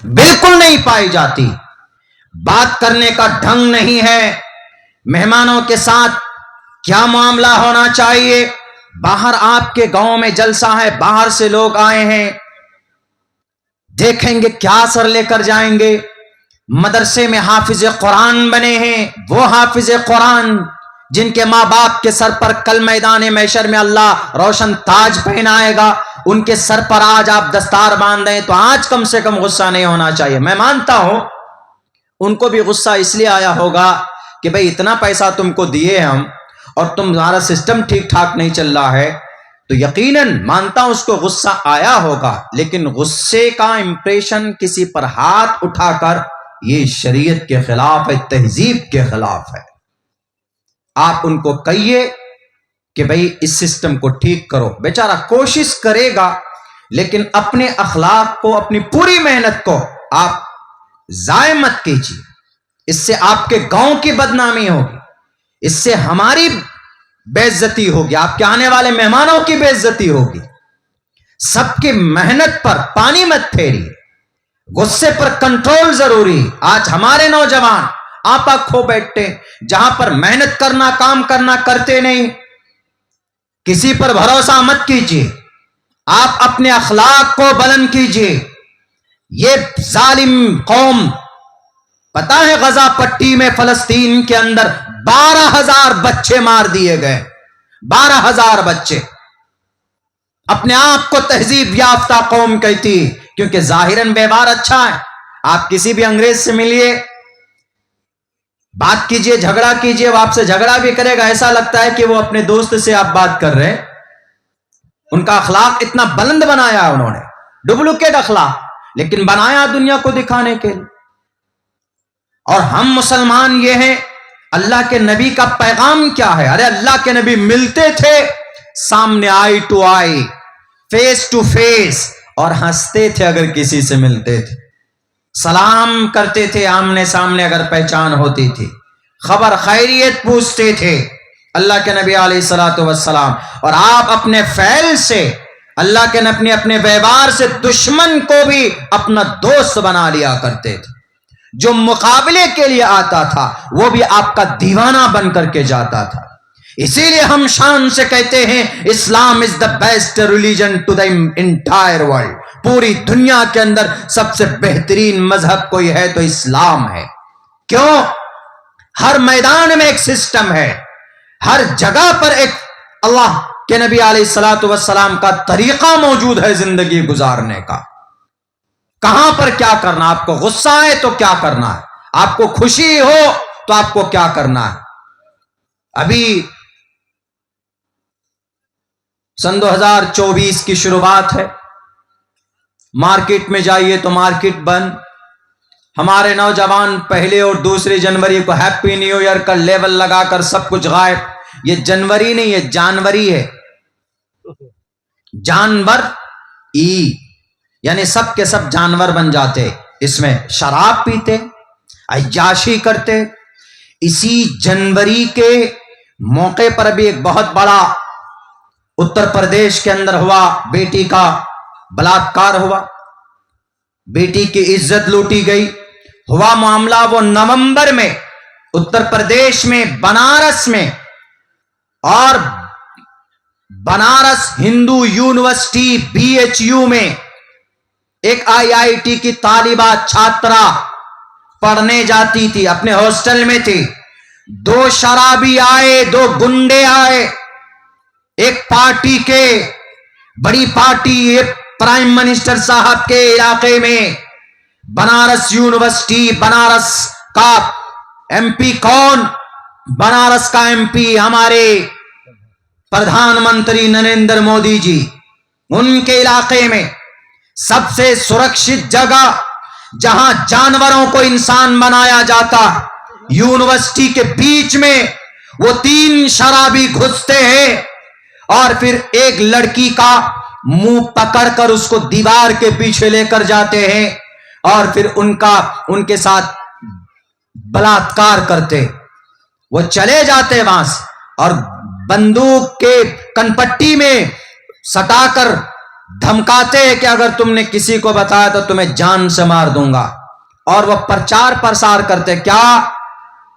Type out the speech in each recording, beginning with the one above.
بالکل نہیں پائی جاتی. بات کرنے کا ڈھنگ نہیں ہے. مہمانوں کے ساتھ کیا معاملہ ہونا چاہیے. باہر آپ کے گاؤں میں جلسہ ہے, باہر سے لوگ آئے ہیں, دیکھیں گے کیا اثر لے کر جائیں گے. مدرسے میں حافظ قرآن بنے ہیں, وہ حافظ قرآن جن کے ماں باپ کے سر پر کل میدان محشر میں اللہ روشن تاج پہنائے گا, ان کے سر پر آج آپ دستار باندھ دیں تو آج کم سے کم غصہ نہیں ہونا چاہیے. میں مانتا ہوں ان کو بھی غصہ اس لیے آیا ہوگا کہ بھئی اتنا پیسہ تم کو دیے ہم اور تمہارا سسٹم ٹھیک ٹھاک نہیں چل رہا ہے, تو یقیناً مانتا ہوں اس کو غصہ آیا ہوگا. لیکن غصے کا امپریشن کسی پر ہاتھ اٹھا کر یہ شریعت کے خلاف ہے, تہذیب کے خلاف ہے. آپ ان کو کہیے کہ بھئی اس سسٹم کو ٹھیک کرو. بیچارہ کوشش کرے گا لیکن اپنے اخلاق کو, اپنی پوری محنت کو آپ ضائع مت کیجیے. اس سے آپ کے گاؤں کی بدنامی ہوگی, اس سے ہماری بے عزتی ہوگی, آپ کے آنے والے مہمانوں کی بے عزتی ہوگی. سب کی محنت پر پانی مت پھیری. غصے پر کنٹرول ضروری. آج ہمارے نوجوان آپا کھو بیٹھتے, جہاں پر محنت کرنا, کام کرنا کرتے نہیں. کسی پر بھروسہ مت کیجیے, آپ اپنے اخلاق کو بلند کیجیے. یہ ظالم قوم, پتہ ہے غزہ پٹی میں فلسطین کے اندر 12,000 بچے مار دیے گئے. 12,000 بچے. اپنے آپ کو تہذیب یافتہ قوم کہتی کیونکہ ظاہراً ویوہار اچھا ہے. آپ کسی بھی انگریز سے ملیے, بات کیجئے, جھگڑا کیجئے, وہ آپ سے جھگڑا بھی کرے گا, ایسا لگتا ہے کہ وہ اپنے دوست سے آپ بات کر رہے ہیں. ان کا اخلاق اتنا بلند بنایا انہوں نے, ڈپلیکیٹ اخلاق, لیکن بنایا دنیا کو دکھانے کے لیے. اور ہم مسلمان یہ ہیں, اللہ کے نبی کا پیغام کیا ہے؟ ارے اللہ کے نبی ملتے تھے سامنے, eye to eye, face to face, اور ہنستے تھے اگر کسی سے ملتے تھے, سلام کرتے تھے آمنے سامنے اگر پہچان ہوتی تھی, خبر خیریت پوچھتے تھے اللہ کے نبی علیہ الصلوۃ والسلام. اور آپ اپنے فعل سے, اللہ کے نبی اپنے ویوہار سے دشمن کو بھی اپنا دوست بنا لیا کرتے تھے. جو مقابلے کے لیے آتا تھا وہ بھی آپ کا دیوانہ بن کر کے جاتا تھا. اسی لیے ہم شان سے کہتے ہیں Islam is the best religion to the entire world. پوری دنیا کے اندر سب سے بہترین مذہب کوئی ہے تو اسلام ہے. کیوں؟ ہر میدان میں ایک سسٹم ہے, ہر جگہ پر ایک اللہ کے نبی علیہ الصلوۃ والسلام کا طریقہ موجود ہے زندگی گزارنے کا. کہاں پر کیا کرنا, آپ کو غصہ ہے تو کیا کرنا ہے, آپ کو خوشی ہو تو آپ کو کیا کرنا ہے. ابھی سن 2024 کی شروعات ہے, مارکیٹ میں جائیے تو مارکیٹ بند. ہمارے نوجوان پہلے اور دوسری جنوری کو ہیپی نیو ایئر کا لیبل لگا کر سب کچھ غائب. یہ جنوری نہیں, یہ جانوری ہے. جانور ای, یعنی سب کے سب جانور بن جاتے. اس میں شراب پیتے, عیاشی کرتے. اسی جنوری کے موقع پر بھی ایک بہت بڑا اتر پردیش کے اندر ہوا, بیٹی کا بلاತ್ಕಾರ ہوا, بیٹی کی عزت لوٹی گئی. ہوا معاملہ وہ نومبر میں اتر پردیش میں بنارس میں, اور بنارس ہندو یونیورسٹی BHU میں ایک IIT کی طالبہ چھاترا پڑھنے جاتی تھی, اپنے ہاسٹل میں تھی. 2 شرابی آئے, 2 گنڈے آئے, ایک پارٹی کے, بڑی پارٹی, ایک پرائم منسٹر صاحب کے علاقے میں بنارس یونیورسٹی, بنارس کا MP کون؟ بنارس کا MP ہمارے پردھان منتری نریندر مودی جی. ان کے علاقے میں سب سے سرکشت جگہ جہاں جانوروں کو انسان بنایا جاتا, یونیورسٹی کے بیچ میں وہ 3 شرابی گھستے ہیں اور پھر ایک لڑکی کا منہ پکڑ کر اس کو دیوار کے پیچھے لے کر جاتے ہیں اور پھر ان کے ساتھ بلاತ್ಕಾರ کرتے. وہ چلے جاتے وہاں سے اور بندوق کے کنپٹی میں سٹا کر دھمکاتے کہ اگر تم نے کسی کو بتایا تو تمہیں جان سے مار دوں گا، اور وہ پرچار پرسار کرتے. کیا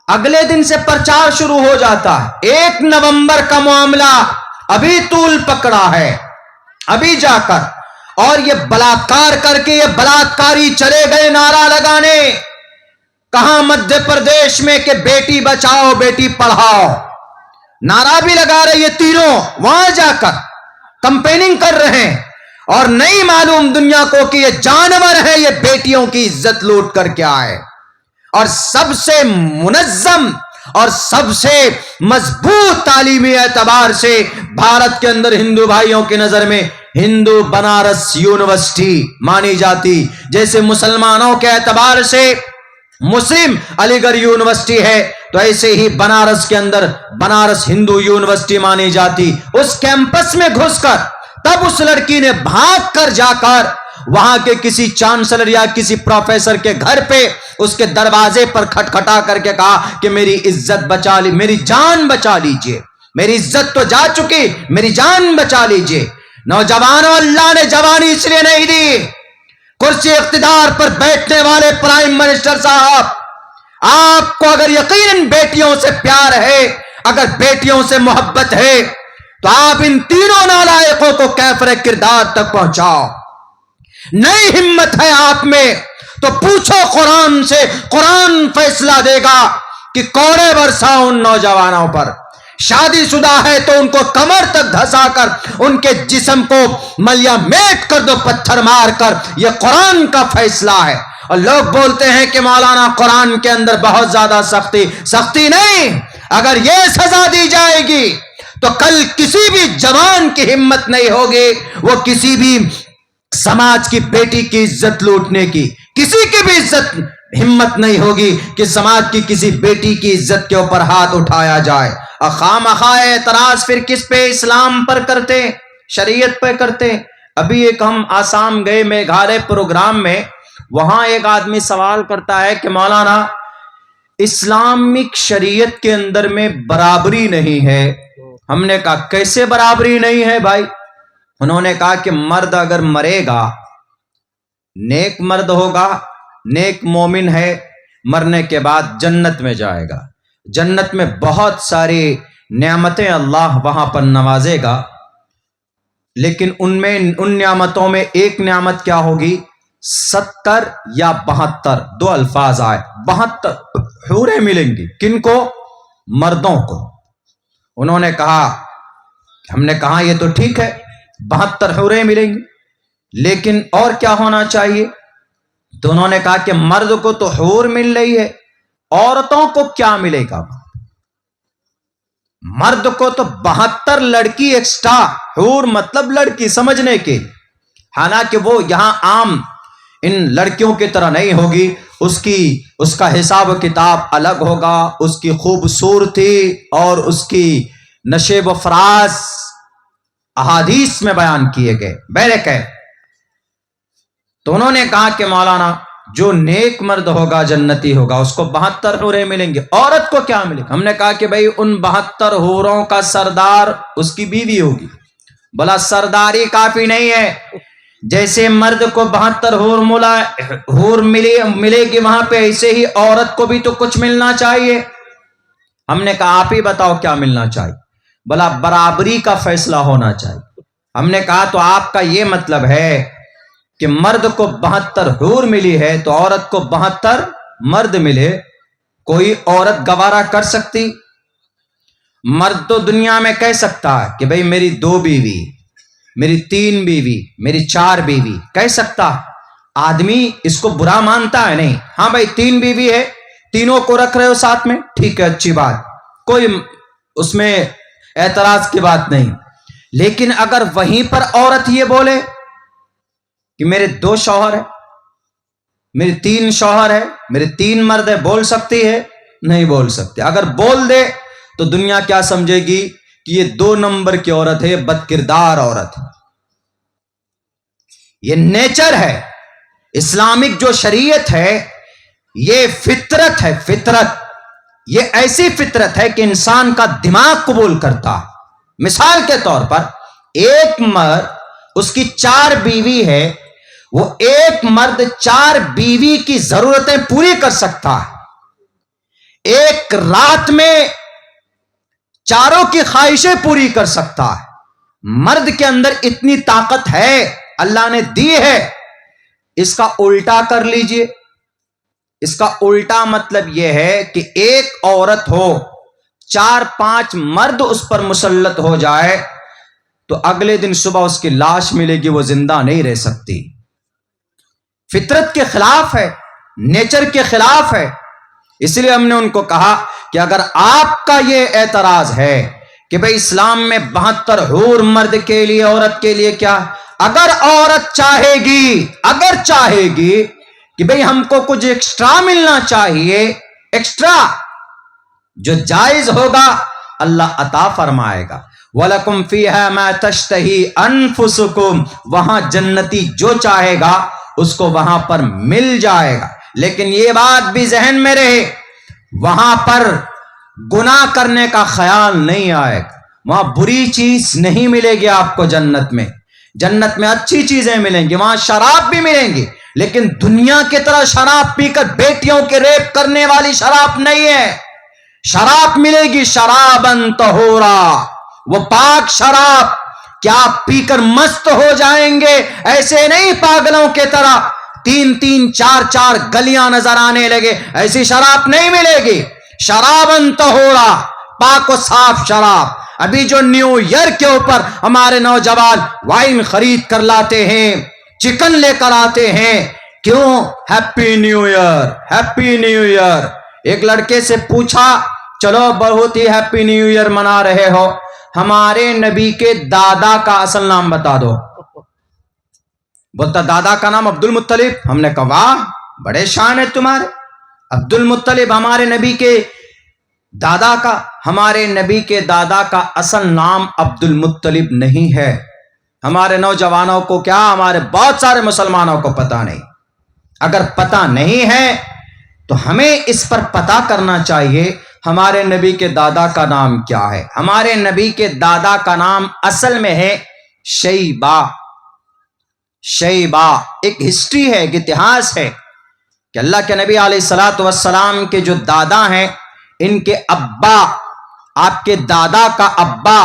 اگلے دن سے پرچار شروع ہو جاتا ہے. 1 نومبر کا معاملہ ابھی طول پکڑا ہے، ابھی جا کر، اور یہ بلاکار کر کے یہ بلاکاری چلے گئے نعرہ لگانے. کہاں مدھیہ پردیش میں کہ بیٹی بچاؤ بیٹی پڑھاؤ، نعرہ بھی لگا رہے یہ تینوں، وہاں جا کر کمپیننگ کر رہے ہیں، اور نہیں معلوم دنیا کو کہ یہ جانور ہے، یہ بیٹیوں کی عزت لوٹ کر کے آئے. اور سب سے منظم اور سب سے مضبوط تعلیمی اعتبار سے بھارت کے اندر ہندو بھائیوں کی نظر میں ہندو بنارس یونیورسٹی مانی جاتی، جیسے مسلمانوں کے اعتبار سے مسلم علی گڑھ یونیورسٹی ہے، تو ایسے ہی بنارس کے اندر بنارس ہندو یونیورسٹی مانی جاتی. اس کیمپس میں گھس کر تب اس لڑکی نے بھاگ کر جا کر وہاں کے کسی چانسلر یا کسی پروفیسر کے گھر پہ اس کے دروازے پر کھٹکھٹا کر کے کہا کہ میری عزت بچا لی، میری جان بچا لیجئے، میری عزت تو جا چکی، میری جان بچا لیجئے. نوجوانوں، اللہ نے جوانی اس لیے نہیں دی. کرسی اقتدار پر بیٹھنے والے پرائم منسٹر صاحب، آپ کو اگر یقیناً بیٹیوں سے پیار ہے، اگر بیٹیوں سے محبت ہے، تو آپ ان تینوں نالائقوں کو کیفر کردار تک پہنچاؤ. نئی ہمت ہے آپ میں تو پوچھو قرآن سے، قرآن فیصلہ دے گا کہ کوڑے برساؤ ان نوجوانوں پر. شادی شدہ ہے تو ان کو کمر تک دھسا کر ان کے جسم کو ملیا میٹ کر دو، پتھر مار کر. یہ قرآن کا فیصلہ ہے. اور لوگ بولتے ہیں کہ مولانا قرآن کے اندر بہت زیادہ سختی نہیں. اگر یہ سزا دی جائے گی تو کل کسی بھی جوان کی ہمت نہیں ہوگی، وہ کسی بھی سماج کی بیٹی کی عزت لوٹنے کی، کسی کی بھی عزت ہمت نہیں ہوگی کہ سماج کی کسی بیٹی کی عزت کے اوپر ہاتھ اٹھایا جائے. اور خواہ اعتراض پھر کس پہ؟ اسلام پر کرتے، شریعت پہ کرتے. ابھی ایک ہم آسام گئے میگھالیہ پروگرام میں، وہاں ایک آدمی سوال کرتا ہے کہ مولانا اسلامک شریعت کے اندر میں برابری نہیں ہے. ہم نے کہا کیسے برابری نہیں ہے بھائی؟ انہوں نے کہا کہ مرد اگر مرے گا، نیک مرد ہوگا، نیک مومن ہے، مرنے کے بعد جنت میں جائے گا. جنت میں بہت ساری نعمتیں اللہ وہاں پر نوازے گا، لیکن ان نعمتوں میں ایک نعمت کیا ہوگی؟ 70 یا 72، 2 الفاظ آئے، 72 حوریں ملیں گی. کن کو؟ مردوں کو. انہوں نے کہا، ہم نے کہا یہ تو ٹھیک ہے، 72 حوریں ملیں گی، لیکن اور کیا ہونا چاہیے؟ تو انہوں نے کہا کہ مرد کو تو حور مل رہی ہے، عورتوں کو کیا ملے گا؟ مرد کو تو 72 لڑکی ایکسٹرا، حور مطلب لڑکی سمجھنے کے، حالانکہ وہ یہاں عام ان لڑکیوں کی طرح نہیں ہوگی. اس کا حساب و کتاب الگ ہوگا، اس کی خوبصورتی اور اس کی نشیب و فراز احادیث میں بیان کیے گئے بیرک ہے. تو انہوں نے کہا کہ مولانا جو نیک مرد ہوگا جنتی ہوگا، اس کو 72 حوریں ملیں گے. عورت کو کیا ملے گا؟ ہم نے کہا کہ بھئی ان 72 حوروں کا سردار اس کی بیوی ہوگی. بولا سرداری کافی نہیں ہے، جیسے مرد کو 72 حور ملے گی وہاں پہ، ایسے ہی عورت کو بھی تو کچھ ملنا چاہیے. ہم نے کہا آپ ہی بتاؤ کیا ملنا چاہیے؟ بولا برابری کا فیصلہ ہونا چاہیے. ہم نے کہا تو آپ کا یہ مطلب ہے کہ مرد کو 72 حور ملی ہے تو عورت کو 72 مرد ملے. کوئی عورت گوارا کر سکتی؟ مرد تو دنیا میں کہہ سکتا ہے کہ بھئی میری 2 بیوی، میری 3 بیوی، میری 4 بیوی، کہہ سکتا. آدمی اس کو برا مانتا ہے نہیں. ہاں بھئی 3 بیوی ہے، تینوں کو رکھ رہے ہو ساتھ میں، ٹھیک ہے، اچھی بات، کوئی اس میں اعتراض کی بات نہیں. لیکن اگر وہیں پر عورت یہ بولے کہ میرے 2 شوہر ہیں، میرے 3 شوہر ہیں، میرے 3 مرد ہیں، بول سکتی ہے؟ نہیں بول سکتے. اگر بول دے تو دنیا کیا سمجھے گی کہ یہ 2 نمبر کی عورت ہے، بد کردار عورت ہے. یہ نیچر ہے. اسلامک جو شریعت ہے یہ فطرت ہے، فطرت. یہ ایسی فطرت ہے کہ انسان کا دماغ قبول کرتا ہے. مثال کے طور پر ایک مرد اس کی 4 بیوی ہے، وہ ایک مرد 4 بیوی کی ضرورتیں پوری کر سکتا ہے، ایک رات میں چاروں کی خواہشیں پوری کر سکتا ہے۔ مرد کے اندر اتنی طاقت ہے، اللہ نے دی ہے۔ اس کا الٹا کر لیجئے، اس کا الٹا مطلب یہ ہے کہ ایک عورت ہو، 4-5 مرد اس پر مسلط ہو جائے تو اگلے دن صبح اس کی لاش ملے گی، وہ زندہ نہیں رہ سکتی۔ فطرت کے خلاف ہے، نیچر کے خلاف ہے۔ اس لیے ہم نے ان کو کہا کہ اگر آپ کا یہ اعتراض ہے کہ بھئی اسلام میں 72 حور مرد کے لیے، عورت کے لیے کیا، اگر عورت چاہے گی کہ بھئی ہم کو کچھ ایکسٹرا ملنا چاہیے، ایکسٹرا جو جائز ہوگا اللہ عطا فرمائے گا۔ وَلَكُمْ فِيهَا مَا تَشْتَهِي أَنفُسُكُمْ، وہاں جنتی جو چاہے گا اس کو وہاں پر مل جائے گا۔ لیکن یہ بات بھی ذہن میں رہے، وہاں پر گناہ کرنے کا خیال نہیں آئے گا، وہاں بری چیز نہیں ملے گی آپ کو۔ جنت میں اچھی چیزیں ملیں گی، وہاں شراب بھی ملیں گی، لیکن دنیا کی طرح شراب پی کر بیٹیوں کے ریپ کرنے والی شراب نہیں ہے۔ شراب ملے گی شرابن طہورا، وہ پاک شراب، کیا آپ پی کر مست ہو جائیں گے؟ ایسے نہیں پاگلوں کے طرح 3-3 4-4 گلیاں نظر آنے لگے، ایسی شراب نہیں ملے گی۔ شرابن طہورا، پاک و صاف شراب۔ ابھی جو نیو ایئر کے اوپر ہمارے نوجوان وائن خرید کر لاتے ہیں، چکن لے کر آتے ہیں، کیوں؟ Happy new year, happy new year. ایک لڑکے سے پوچھا، چلو بہت ہی ہیپی نیو ایئر منا رہے ہو، ہمارے نبی کے دادا کا اصل نام بتا دو۔ بولتا دادا کا نام عبد المطلب۔ ہم نے کہا واہ، بڑے شان ہے تمہارے، عبد المطلب ہمارے نبی کے دادا کا۔ ہمارے نبی کے دادا کا اصل نام عبد المطلب نہیں ہے۔ ہمارے نوجوانوں کو کیا، ہمارے بہت سارے مسلمانوں کو پتہ نہیں۔ اگر پتہ نہیں ہے تو ہمیں اس پر پتہ کرنا چاہیے ہمارے نبی کے دادا کا نام کیا ہے۔ ہمارے نبی کے دادا کا نام اصل میں ہے شیبہ۔ شیبہ ایک ہسٹری ہے، ایک اتہاس ہے کہ اللہ کے نبی علیہ الصلوۃ والسلام کے جو دادا ہیں، ان کے ابا، آپ کے دادا کا ابا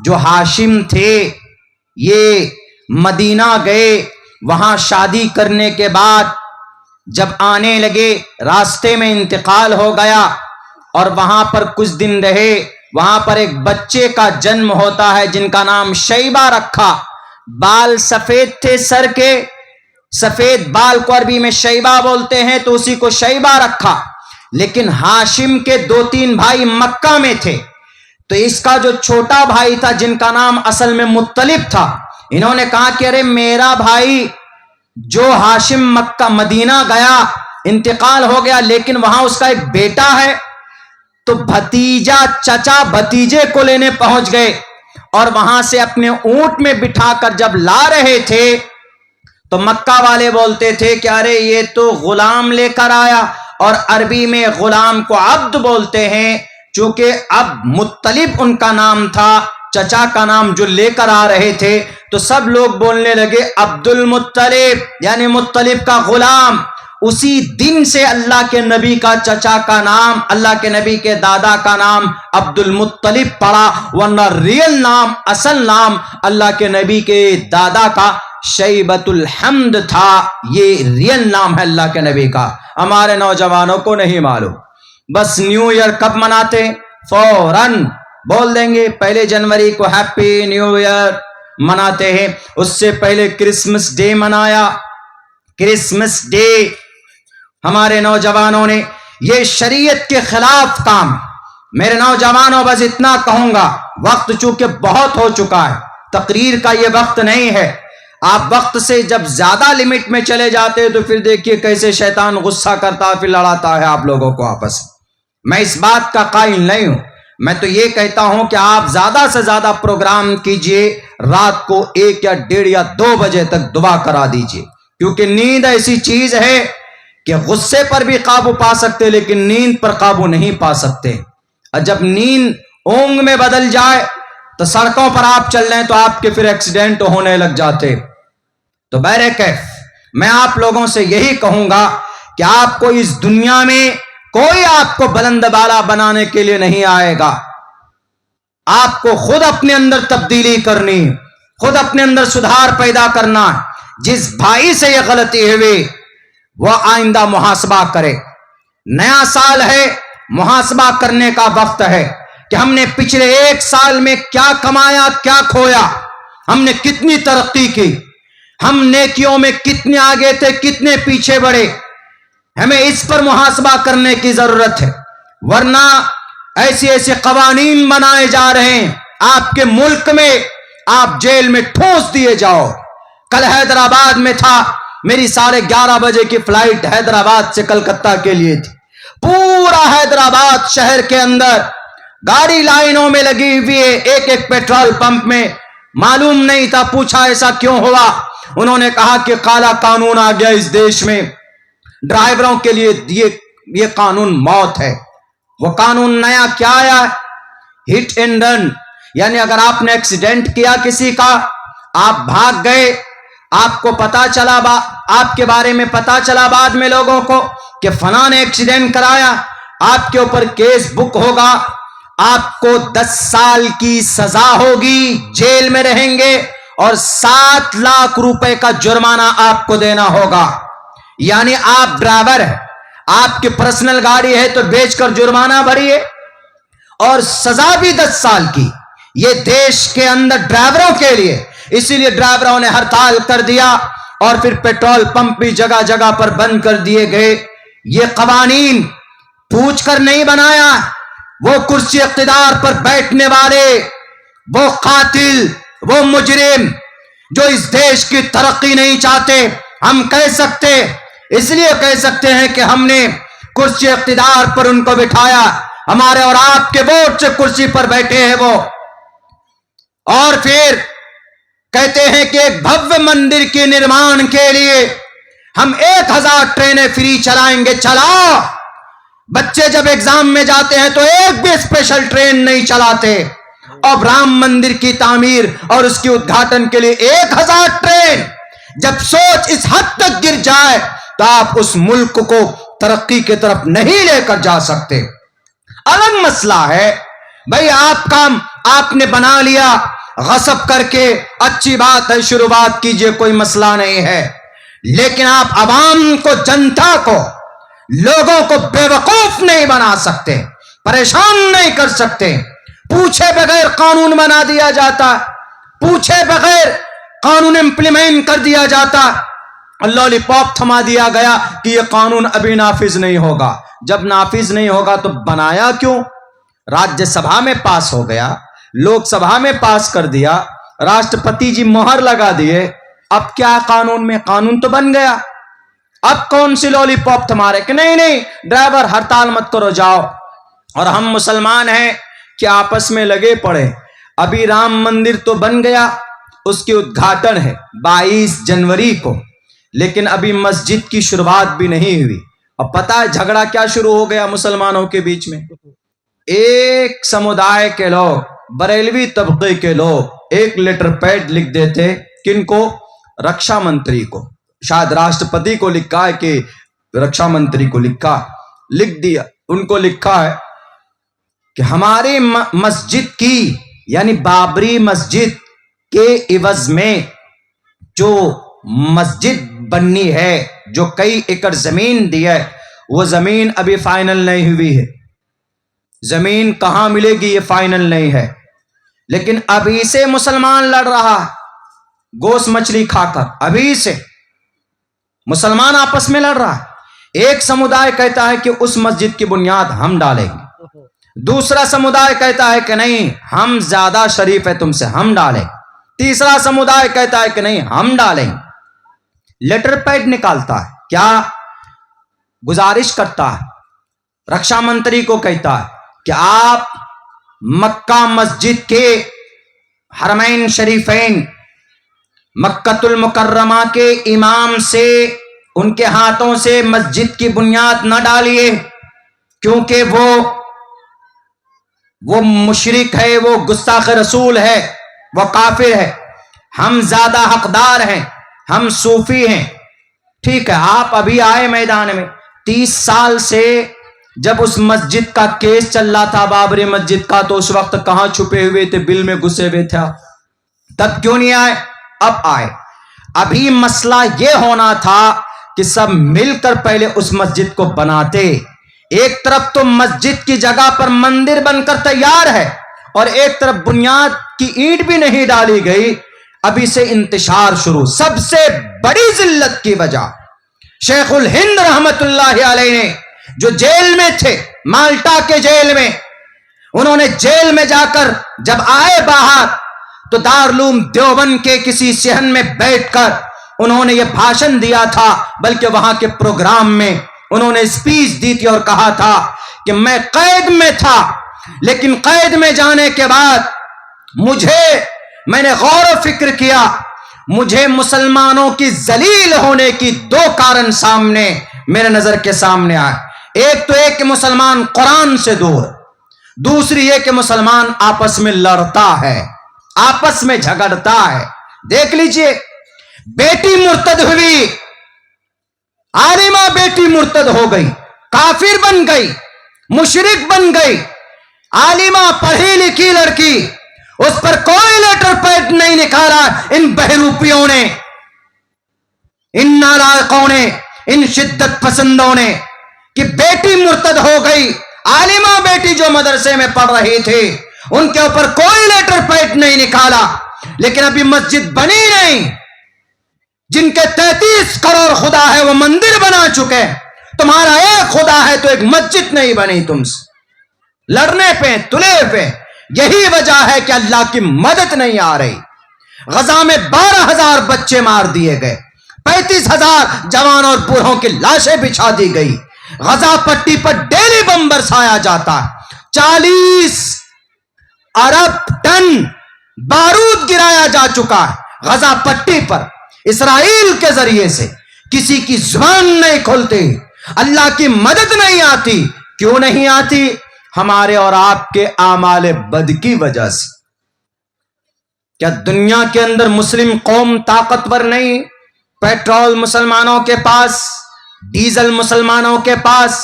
جو ہاشم تھے، یہ مدینہ گئے، وہاں شادی کرنے کے بعد جب آنے لگے راستے میں انتقال ہو گیا اور وہاں پر کچھ دن رہے، وہاں پر ایک بچے کا جنم ہوتا ہے جن کا نام شیبہ رکھا۔ بال سفید تھے سر کے، سفید بال کو عربی میں شیبہ بولتے ہیں، تو اسی کو شیبہ رکھا۔ لیکن ہاشم کے 2-3 بھائی مکہ میں تھے، تو اس کا جو چھوٹا بھائی تھا جن کا نام اصل میں مطلب تھا، انہوں نے کہا کہ ارے میرا بھائی جو ہاشم مکہ مدینہ گیا، انتقال ہو گیا، لیکن وہاں اس کا ایک بیٹا ہے، تو بھتیجا چچا بھتیجے کو لینے پہنچ گئے اور وہاں سے اپنے اونٹ میں بٹھا کر جب لا رہے تھے تو مکہ والے بولتے تھے کہ ارے یہ تو غلام لے کر آیا، اور عربی میں غلام کو عبد بولتے ہیں، چونکہ اب مطلب ان کا نام تھا، چچا کا نام جو لے کر آ رہے تھے، تو سب لوگ بولنے لگے عبد المطلب، یعنی مطلب کا غلام۔ اسی دن سے اللہ کے نبی کا چچا کا نام، اللہ کے نبی کے دادا کا نام عبد المطلب پڑا، ورنہ ریل نام، اصل نام اللہ کے نبی کے دادا کا شیبۃ الحمد تھا۔ یہ ریل نام ہے اللہ کے نبی کا، ہمارے نوجوانوں کو نہیں معلوم۔ بس نیو ایئر کب مناتے؟ فوراً بول دیں گے 1 جنوری کو ہیپی نیو ایئر مناتے ہیں۔ اس سے پہلے کرسمس ڈے منایا، کرسمس ڈے ہمارے نوجوانوں نے، یہ شریعت کے خلاف کام۔ میرے نوجوانوں بس اتنا کہوں گا، وقت چونکہ بہت ہو چکا ہے، تقریر کا یہ وقت نہیں ہے۔ آپ وقت سے جب زیادہ لمٹ میں چلے جاتے تو پھر دیکھیے کیسے شیطان غصہ کرتا، پھر لڑاتا ہے آپ لوگوں کو آپس میں۔ اس بات کا قائل نہیں ہوں، میں تو یہ کہتا ہوں کہ آپ زیادہ سے زیادہ پروگرام کیجئے، رات کو 1 یا 1:30 یا 2 بجے تک دعا کرا دیجئے، کیونکہ نیند ایسی چیز ہے کہ غصے پر بھی قابو پا سکتے لیکن نیند پر قابو نہیں پا سکتے۔ اور جب نیند اونگ میں بدل جائے تو سڑکوں پر آپ چل رہے ہیں تو آپ کے پھر ایکسیڈنٹ ہونے لگ جاتے. تو بہرکیف میں آپ لوگوں سے یہی کہوں گا کہ آپ کو اس دنیا میں کوئی آپ کو بلند بالا بنانے کے لیے نہیں آئے گا. آپ کو خود اپنے اندر تبدیلی کرنی، خود اپنے اندر سدھار پیدا کرنا. جس بھائی سے یہ غلطی ہوئی وہ آئندہ محاسبہ کرے. نیا سال ہے، محاسبہ کرنے کا وقت ہے کہ ہم نے پچھلے ایک سال میں کیا کمایا، کیا کھویا، ہم نے کتنی ترقی کی، ہم نیکیوں میں کتنے آگے تھے، کتنے پیچھے بڑھے. ہمیں اس پر محاسبہ کرنے کی ضرورت ہے. ورنہ ایسے ایسے قوانین بنائے جا رہے ہیں آپ کے ملک میں، آپ جیل میں ٹھونس دیے جاؤ. کل حیدرآباد میں تھا، میری 11:30 بجے کی فلائٹ حیدرآباد سے کلکتہ کے لیے تھی. پورا حیدرآباد شہر کے اندر گاڑی لائنوں میں لگی ہوئی ہے، ایک ایک پیٹرول پمپ میں. معلوم نہیں تھا، پوچھا ایسا کیوں ہوا؟ انہوں نے کہا کہ کالا قانون آ گیا اس دیش میں، ڈرائیوروں کے لیے یہ قانون موت ہے. وہ قانون نیا کیا آیا؟ Hit and run. یعنی اگر آپ نے ایکسیڈنٹ کیا کسی کا، آپ بھاگ گئے، آپ کو پتا چلا، آپ کے بارے میں پتا چلا بعد میں لوگوں کو کہ فلاں نے ایکسیڈنٹ کرایا، آپ کے اوپر کیس بک ہوگا، آپ کو 10 سال کی سزا ہوگی، جیل میں رہیں گے اور 7 لاکھ روپے کا جرمانہ آپ کو دینا ہوگا. یعنی آپ ڈرائیور ہیں، آپ کی پرسنل گاڑی ہے تو بیچ کر جرمانہ بھریے اور سزا بھی 10 سال کی. یہ دیش کے اندر ڈرائیوروں کے لیے، اسی لیے ڈرائیوروں نے ہڑتال کر دیا اور پھر پیٹرول پمپ بھی جگہ جگہ پر بند کر دیے گئے. یہ قوانین پوچھ کر نہیں بنایا. وہ کرسی اقتدار پر بیٹھنے والے، وہ قاتل، وہ مجرم جو اس دیش کی ترقی نہیں چاہتے، ہم کہہ سکتے، اس لیے کہہ سکتے ہیں کہ ہم نے کرسی اقتدار پر ان کو بٹھایا، ہمارے اور آپ کے ووٹ سے کرسی پر بیٹھے ہیں وہ. اور پھر کہتے ہیں کہ ایک بھویہ مندر کے نرمان کے لیے ہم 1000 ٹرینیں فری چلائیں گے. چلاؤ. بچے جب ایگزام میں جاتے ہیں تو ایک بھی اسپیشل ٹرین نہیں چلاتے. اب رام مندر کی تعمیر اور اس کی ادگھاٹن کے لیے 1000 ٹرین. جب سوچ اس حد تک گر جائے تو آپ اس ملک کو ترقی کی طرف نہیں لے کر جا سکتے. الگ مسئلہ ہے بھائی، آپ نے بنا لیا غصب کر کے، اچھی بات ہے، شروعات کیجئے، کوئی مسئلہ نہیں ہے. لیکن آپ عوام کو، جنتا کو، لوگوں کو بے وقوف نہیں بنا سکتے، پریشان نہیں کر سکتے. پوچھے بغیر قانون بنا دیا جاتا، پوچھے بغیر قانون امپلیمنٹ کر دیا جاتا، لالی پاپ تھما دیا گیا کہ یہ قانون ابھی نافذ نہیں ہوگا. جب نافذ نہیں ہوگا تو بنایا کیوں؟ راجیہ سبھا میں پاس ہو گیا، لوک سبھا میں پاس کر دیا، راشٹرپتی جی مہر لگا دیے، اب کیا قانون میں؟ قانون تو بن گیا. اب کون سی لالی پاپ تمہارے کہ نہیں ڈرائیور ہڑتال مت کرو، جاؤ. اور ہم مسلمان ہیں کہ آپس میں لگے پڑے. ابھی رام مندر تو بن گیا، اس کی ادگھاٹن ہے 22 جنوری کو، لیکن ابھی مسجد کی شروعات بھی نہیں ہوئی. اب پتہ ہے جھگڑا کیا شروع ہو گیا مسلمانوں کے بیچ میں؟ ایک سمودائے کے لوگ، بریلوی طبقے کے لوگ ایک لیٹر پیڈ لکھ دیتے. کن کو؟ رکشا منتری کو. شاید راشٹرپتی کو لکھا ہے کہ رکشا منتری کو لکھ دیا. ان کو لکھا ہے کہ ہماری مسجد کی، یعنی بابری مسجد کے عوض میں جو مسجد بننی ہے، جو کئی ایکڑ زمین دی ہے، وہ زمین ابھی فائنل نہیں ہوئی ہے. زمین کہاں ملے گی یہ فائنل نہیں ہے. لیکن ابھی سے مسلمان لڑ رہا ہے، گوشت مچھلی کھا کر. ابھی سے مسلمان آپس میں لڑ رہا ہے. ایک سمودائے کہتا ہے کہ اس مسجد کی بنیاد ہم ڈالیں گے، دوسرا سمودائے کہتا ہے کہ نہیں ہم زیادہ شریف ہے تم سے، ہم ڈالیں. تیسرا سمودائے کہتا ہے کہ نہیں ہم ڈالیں. لیٹر پیڈ نکالتا ہے، کیا گزارش کرتا ہے، رکشا منتری کو کہتا ہے کہ آپ مکہ مسجد کے حرمین شریفین، مکۃ المکرمہ کے امام سے، ان کے ہاتھوں سے مسجد کی بنیاد نہ ڈالیے، کیونکہ وہ وہ مشرک ہے، وہ گستاخ رسول ہے، وہ کافر ہے، ہم زیادہ حقدار ہیں، ہم صوفی ہیں. ٹھیک ہے، آپ ابھی آئے میدان میں. 30 سال سے جب اس مسجد کا کیس چل رہا تھا، بابری مسجد کا، تو اس وقت کہاں چھپے ہوئے تھے؟ بل میں گھسے ہوئے تھے. تب کیوں نہیں آئے؟ اب آئے. ابھی مسئلہ یہ ہونا تھا کہ سب مل کر پہلے اس مسجد کو بناتے. ایک طرف تو مسجد کی جگہ پر مندر بن کر تیار ہے، اور ایک طرف بنیاد کی اینٹ بھی نہیں ڈالی گئی. ابھی سے انتشار شروع. سب سے بڑی ذلت کی وجہ شیخ الہند رحمت اللہ علیہ نے، جو جیل میں تھے، مالٹا کے جیل میں، انہوں نے جیل میں جا کر جب آئے باہر تو دارالعلوم دیوبند کے کسی صحن میں بیٹھ کر انہوں نے یہ بھاشن دیا تھا، بلکہ وہاں کے پروگرام میں انہوں نے اسپیچ دی تھی اور کہا تھا کہ میں قید میں تھا، لیکن قید میں جانے کے بعد میں نے غور و فکر کیا، مجھے مسلمانوں کی ذلیل ہونے کی 2 کارن سامنے میرے نظر کے سامنے آئے. ایک تو ایک کہ مسلمان قرآن سے دور، دوسری یہ کہ مسلمان آپس میں لڑتا ہے، آپس میں جھگڑتا ہے. دیکھ لیجئے، بیٹی مرتد ہوئی، عالمہ بیٹی مرتد ہو گئی، کافر بن گئی، مشرک بن گئی. عالمہ پڑھی لکھی لڑکی، اس پر کوئی لیٹر پیڈ نہیں نکالا ان بہروپیوں نے، ان نالائقوں نے، ان شدت پسندوں نے، کہ بیٹی مرتد ہو گئی. عالمہ بیٹی جو مدرسے میں پڑھ رہی تھی، ان کے اوپر کوئی لیٹر پیڈ نہیں نکالا. لیکن ابھی مسجد بنی نہیں. جن کے 33 کروڑ خدا ہے وہ مندر بنا چکے، تمہارا ایک خدا ہے تو ایک مسجد نہیں بنی. تم سے لڑنے پہ، تلے پہ. یہی وجہ ہے کہ اللہ کی مدد نہیں آ رہی. غزہ میں 12,000 بچے مار دیے گئے، 35,000 جوان اور بوڑھوں کی لاشیں بچھا دی گئی. غزہ پٹی پر ڈیلی بم برسایا جاتا ہے. 40 ارب ٹن بارود گرایا جا چکا ہے غزہ پٹی پر اسرائیل کے ذریعے سے. کسی کی زبان نہیں کھلتی، اللہ کی مدد نہیں آتی. کیوں نہیں آتی؟ ہمارے اور آپ کے اعمال بد کی وجہ سے. کیا دنیا کے اندر مسلم قوم طاقتور نہیں؟ پیٹرول مسلمانوں کے پاس، ڈیزل مسلمانوں کے پاس،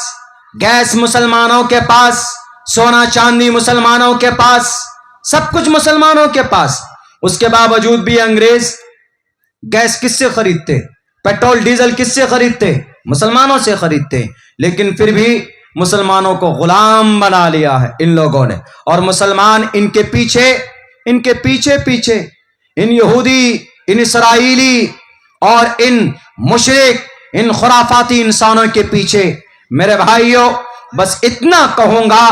گیس مسلمانوں کے پاس، سونا چاندی مسلمانوں کے پاس، سب کچھ مسلمانوں کے پاس. اس کے باوجود بھی انگریز گیس کس سے خریدتے؟ پیٹرول ڈیزل کس سے خریدتے؟ مسلمانوں سے خریدتے. لیکن پھر بھی مسلمانوں کو غلام بنا لیا ہے ان لوگوں نے. اور مسلمان ان کے پیچھے ان یہودی، ان اسرائیلی اور ان مشرک، ان خرافاتی انسانوں کے پیچھے. میرے بھائیوں، بس اتنا کہوں گا،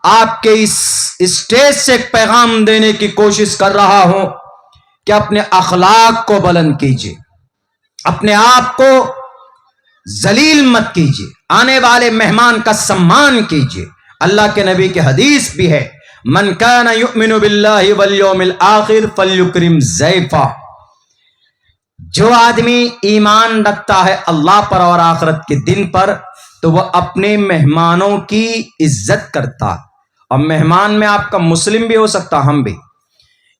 آپ کے اس اسٹیج سے ایک پیغام دینے کی کوشش کر رہا ہوں کہ اپنے اخلاق کو بلند کیجیے، اپنے آپ کو ذلیل مت کیجیے، آنے والے مہمان کا سمان کیجیے. اللہ کے نبی کی حدیث بھی ہے، من کان یؤمن باللہ والیوم الآخر فلیکرم ضیفہ. جو آدمی ایمان رکھتا ہے اللہ پر اور آخرت کے دن پر، تو وہ اپنے مہمانوں کی عزت کرتا. اور مہمان میں آپ کا مسلم بھی ہو سکتا، ہم بھی.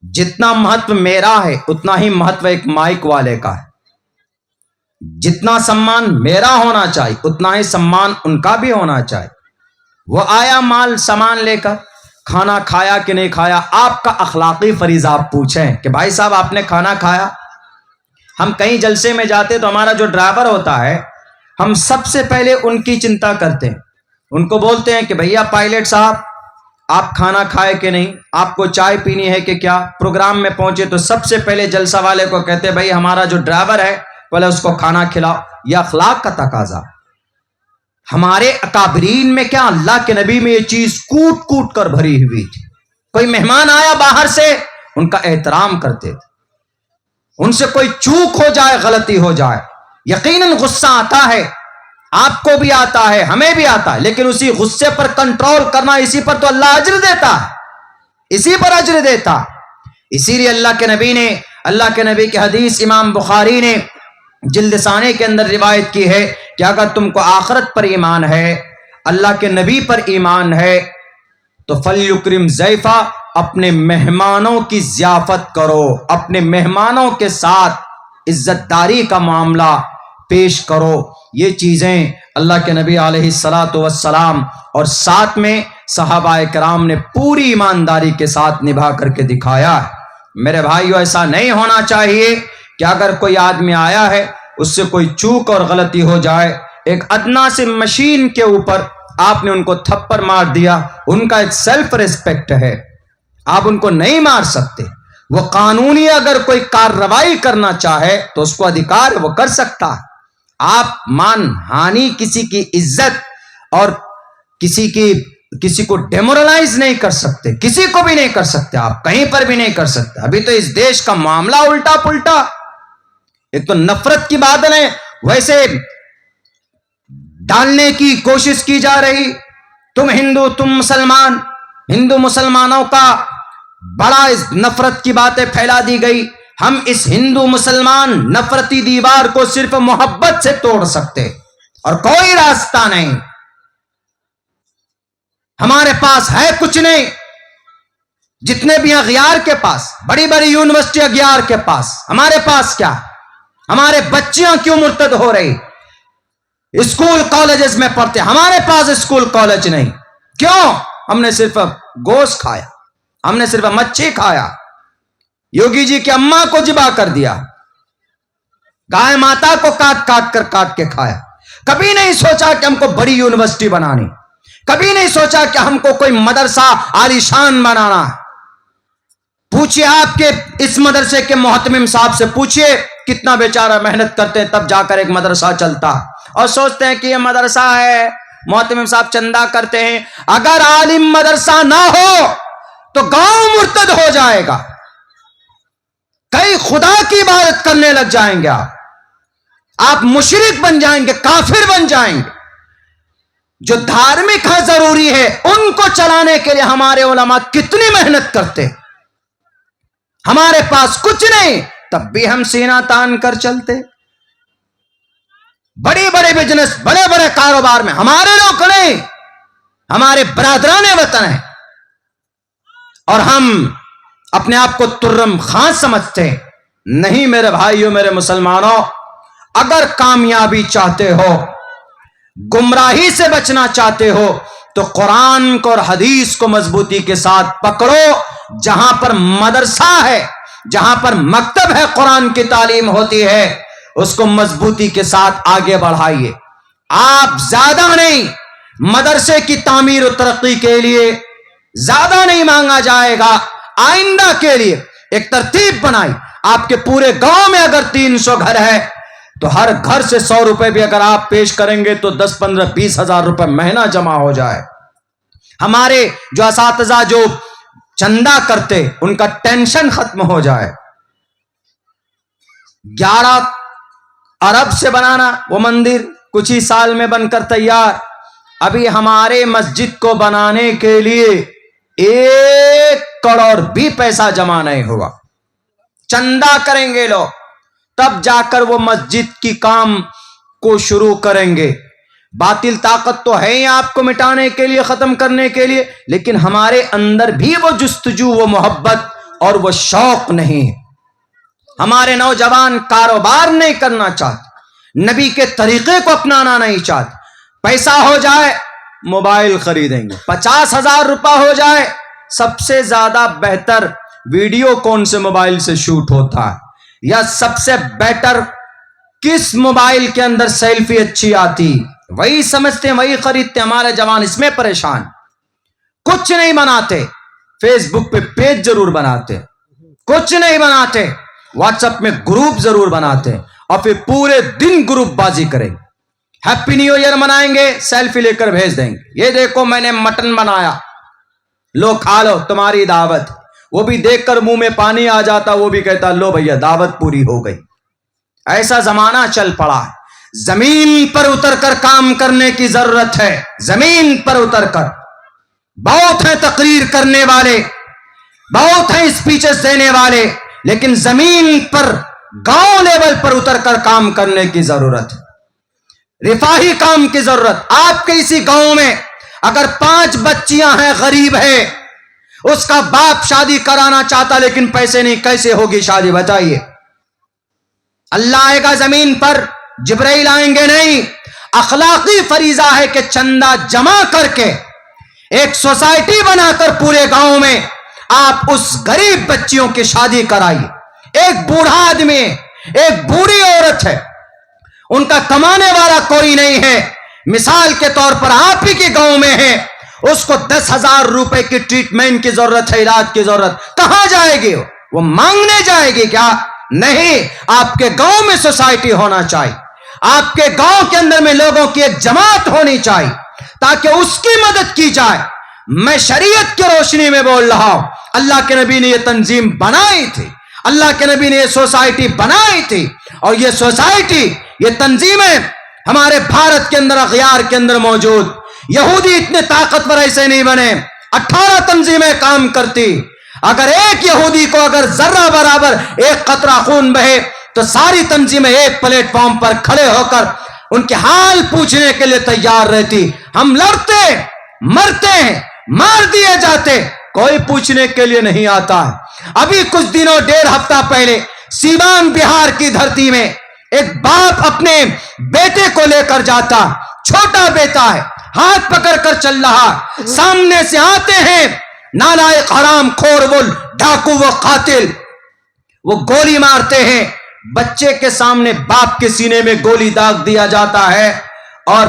جتنا مہتو میرا ہے اتنا ہی مہتو ایک مائک والے کا ہے. جتنا سمان میرا ہونا چاہیے اتنا ہی سمان ان کا بھی ہونا چاہیے. وہ آیا مال سامان لے کر، کھانا کھایا کہ نہیں کھایا، آپ کا اخلاقی فریضہ آپ پوچھیں کہ بھائی صاحب آپ نے کھانا کھایا. ہم کہیں جلسے میں جاتے تو ہمارا جو ڈرائیور ہوتا ہے، ہم سب سے پہلے ان کی چنتا کرتے ہیں. ان کو بولتے ہیں کہ بھیا پائلٹ صاحب آپ کھانا کھائے کہ نہیں، آپ کو چائے پینی ہے کہ کیا. پروگرام میں پہنچے تو سب سے پہلے جلسہ والے کو کہتے ہیں بھائی ہمارا جو ڈرائیور ہے پہلے اس کو کھانا کھلاؤ. یہ اخلاق کا تقاضا. ہمارے اکابرین میں کیا، اللہ کے نبی میں یہ چیز کوٹ کوٹ کر بھری ہوئی تھی. کوئی مہمان آیا باہر سے، ان کا احترام کرتے تھے. ان سے کوئی چوک ہو جائے، غلطی ہو جائے، یقیناً غصہ آتا ہے، آپ کو بھی آتا ہے، ہمیں بھی آتا ہے، لیکن اسی غصے پر کنٹرول کرنا، اسی پر تو اللہ اجر دیتا ہے، اسی پر اجر دیتا. اسی لیے اللہ کے نبی کی حدیث امام بخاری نے جلد ثانی کے اندر روایت کی ہے کہ اگر تم کو آخرت پر ایمان ہے، اللہ کے نبی پر ایمان ہے، تو فلیکرم ضیفا، اپنے مہمانوں کی ضیافت کرو، اپنے مہمانوں کے ساتھ عزت داری کا معاملہ پیش کرو۔ یہ چیزیں اللہ کے نبی علیہ الصلاۃ والسلام اور ساتھ میں صحابہ کرام نے پوری ایمانداری کے ساتھ نبھا کر کے دکھایا ہے۔ میرے بھائیو، ایسا نہیں ہونا چاہیے کہ اگر کوئی آدمی آیا ہے، اس سے کوئی چوک اور غلطی ہو جائے، ایک ادنا سے مشین کے اوپر آپ نے ان کو تھپڑ مار دیا، ان کا ایک سیلف ریسپیکٹ ہے، آپ ان کو نہیں مار سکتے۔ وہ قانونی اگر کوئی کارروائی کرنا چاہے تو اس کو ادھیکار ہے، وہ کر سکتا ہے۔ آپ مان ہانی کسی کی عزت اور کسی کو ڈیمورلائز نہیں کر سکتے، کسی کو بھی نہیں کر سکتے، آپ کہیں پر بھی نہیں کر سکتے۔ ابھی تو اس دیش کا معاملہ الٹا پلٹا، ایک تو نفرت کی بادلیں ویسے ڈالنے کی کوشش کی جا رہی، تم ہندو تم مسلمان، ہندو مسلمانوں کا بڑا نفرت کی باتیں پھیلا دی گئی۔ ہم اس ہندو مسلمان نفرتی دیوار کو صرف محبت سے توڑ سکتے اور کوئی راستہ نہیں۔ ہمارے پاس ہے کچھ نہیں، جتنے بھی اغیار کے پاس، بڑی بڑی یونیورسٹی اغیار کے پاس، ہمارے پاس کیا؟ ہمارے بچیاں کیوں مرتد ہو رہی؟ اسکول کالجز میں پڑھتے، ہمارے پاس اسکول کالج نہیں، کیوں؟ ہم نے صرف گوشت کھایا، ہم نے صرف مچھی کھایا، یوگی جی کی اماں کو ذبح کر دیا، گائے ماتا کو کاٹ کے کھایا۔ کبھی نہیں سوچا کہ ہم کو بڑی یونیورسٹی بنانی، کبھی نہیں سوچا کہ ہم کو کوئی مدرسہ عالیشان بنانا۔ پوچھئے آپ کے اس مدرسے کے محتمم صاحب سے، پوچھئے کتنا بیچارہ محنت کرتے ہیں تب جا کر ایک مدرسہ چلتا، اور سوچتے ہیں کہ یہ مدرسہ ہے، محتمم صاحب چندہ کرتے ہیں۔ اگر عالم مدرسہ نہ ہو تو گاؤں مرتد ہو جائے گا، کئی خدا کی عبادت کرنے لگ جائیں گے، آپ مشرک بن جائیں گے، کافر بن جائیں گے۔ جو دھارمک ہے ضروری ہے، ان کو چلانے کے لیے ہمارے علماء کتنی محنت کرتے، ہمارے پاس کچھ نہیں تب بھی ہم سینہ تان کر چلتے۔ بڑے بڑے بزنس، بڑے بڑے کاروبار میں ہمارے لوگ نہیں، ہمارے برادران وطن ہیں، اور ہم اپنے آپ کو ترم خان سمجھتے ہیں۔ نہیں میرے بھائیوں، میرے مسلمانوں، اگر کامیابی چاہتے ہو، گمراہی سے بچنا چاہتے ہو، تو قرآن کو اور حدیث کو مضبوطی کے ساتھ پکڑو۔ جہاں پر مدرسہ ہے، جہاں پر مکتب ہے، قرآن کی تعلیم ہوتی ہے، اس کو مضبوطی کے ساتھ آگے بڑھائیے۔ آپ زیادہ نہیں، مدرسے کی تعمیر و ترقی کے لیے زیادہ نہیں مانگا جائے گا، آئندہ کے لیے ایک ترتیب بنائی۔ آپ کے پورے گاؤں میں اگر 300 گھر ہے تو ہر گھر سے 100 روپے بھی اگر آپ پیش کریں گے تو 10, 15, 20 ہزار روپے مہینہ جمع ہو جائے۔ ہمارے جو اساتذہ جو چندہ کرتے، ان کا ٹینشن ختم ہو جائے۔ 11 ارب سے بنانا وہ مندر کچھ ہی سال میں بن کر تیار۔ ابھی ہمارے مسجد کو بنانے کے لیے 1 کروڑ بھی پیسہ جمع نہیں ہوا۔ چندہ کریں گے لوگ، تب جا کر وہ مسجد کی کام کو شروع کریں گے۔ باطل طاقت تو ہے ہی آپ کو مٹانے کے لیے، ختم کرنے کے لیے، لیکن ہمارے اندر بھی وہ جستجو، وہ محبت اور وہ شوق نہیں ہے۔ ہمارے نوجوان کاروبار نہیں کرنا چاہتے، نبی کے طریقے کو اپنانا نہیں چاہتے۔ پیسہ ہو جائے موبائل خریدیں گے، 50,000 روپہ ہو جائے، سب سے زیادہ بہتر ویڈیو کون سے موبائل سے شوٹ ہوتا ہے، یا سب سے بیٹر کس موبائل کے اندر سیلفی اچھی آتی، وہی سمجھتے ہیں، وہی خریدتے ہیں۔ ہمارے جوان اس میں پریشان، کچھ نہیں بناتے، فیس بک پہ پیج ضرور بناتے، کچھ نہیں بناتے، واٹس ایپ میں گروپ ضرور بناتے، اور پھر پورے دن گروپ بازی کریں۔ ہیپی نیو ایئر منائیں گے، سیلفی لے کر بھیج دیں گے، یہ دیکھو میں نے مٹن بنایا، لو کھا لو، تمہاری دعوت۔ وہ بھی دیکھ کر منہ میں پانی آ جاتا، وہ بھی کہتا لو بھیا دعوت پوری ہو گئی۔ ایسا زمانہ چل پڑا ہے۔ زمین پر اتر کر کام کرنے کی ضرورت ہے، زمین پر اتر کر۔ بہت ہیں تقریر کرنے والے، بہت ہیں اسپیچز دینے والے، لیکن زمین پر گاؤں لیول پر اتر کر کام کرنے کی ضرورت ہے، رفاہی کام کی ضرورت۔ آپ کے اسی گاؤں میں اگر 5 بچیاں ہیں غریب ہے, اس کا باپ شادی کرانا چاہتا لیکن پیسے نہیں, کیسے ہوگی شادی بتائیے؟ اللہ آئے گا زمین پر, جبرائیل آئیں گے نہیں. اخلاقی فریضہ ہے کہ چندہ جمع کر کے ایک سوسائٹی بنا کر پورے گاؤں میں آپ اس غریب بچیوں کی شادی کرائیے. ایک بوڑھا آدمی, ایک بوڑھی عورت ہے, ان کا کمانے والا کوئی نہیں ہے, مثال کے طور پر آپ ہی کے گاؤں میں ہے, اس کو 10,000 روپے کی ٹریٹمنٹ کی ضرورت ہے, علاج کی ضرورت, کہاں جائے گی؟ وہ مانگنے جائے گی کیا؟ نہیں. آپ کے گاؤں میں سوسائٹی ہونا چاہیے, آپ کے گاؤں کے اندر میں لوگوں کی ایک جماعت ہونی چاہیے تاکہ اس کی مدد کی جائے. میں شریعت کی روشنی میں بول رہا ہوں. اللہ کے نبی نے یہ تنظیم بنائی تھی, اللہ کے نبی نے یہ سوسائٹی بنائی تھی, اور یہ سوسائٹی, یہ تنظیمیں ہمارے بھارت کے اندر, اغیار کے اندر موجود. یہودی اتنے طاقتور ایسے نہیں بنے, 18 تنظیمیں کام کرتی. اگر ایک یہودی کو اگر ذرہ برابر ایک قطرہ خون بہے تو ساری تنظیمیں ایک پلیٹ فارم پر کھڑے ہو کر ان کے حال پوچھنے کے لیے تیار رہتی. ہم لڑتے, مرتے ہیں, مار دیے جاتے, کوئی پوچھنے کے لیے نہیں آتا ہے. ابھی کچھ دنوں, 1.5 ہفتہ پہلے سیوان بہار کی دھرتی میں ایک باپ اپنے بیٹے کو لے کر جاتا, چھوٹا بیٹا ہے, ہاتھ پکڑ کر چل رہا, سامنے سے آتے ہیں نالائق, حرام خور, وہ ڈاکو, وہ قاتل, وہ گولی مارتے ہیں. بچے کے سامنے باپ کے سینے میں گولی داغ دیا جاتا ہے, اور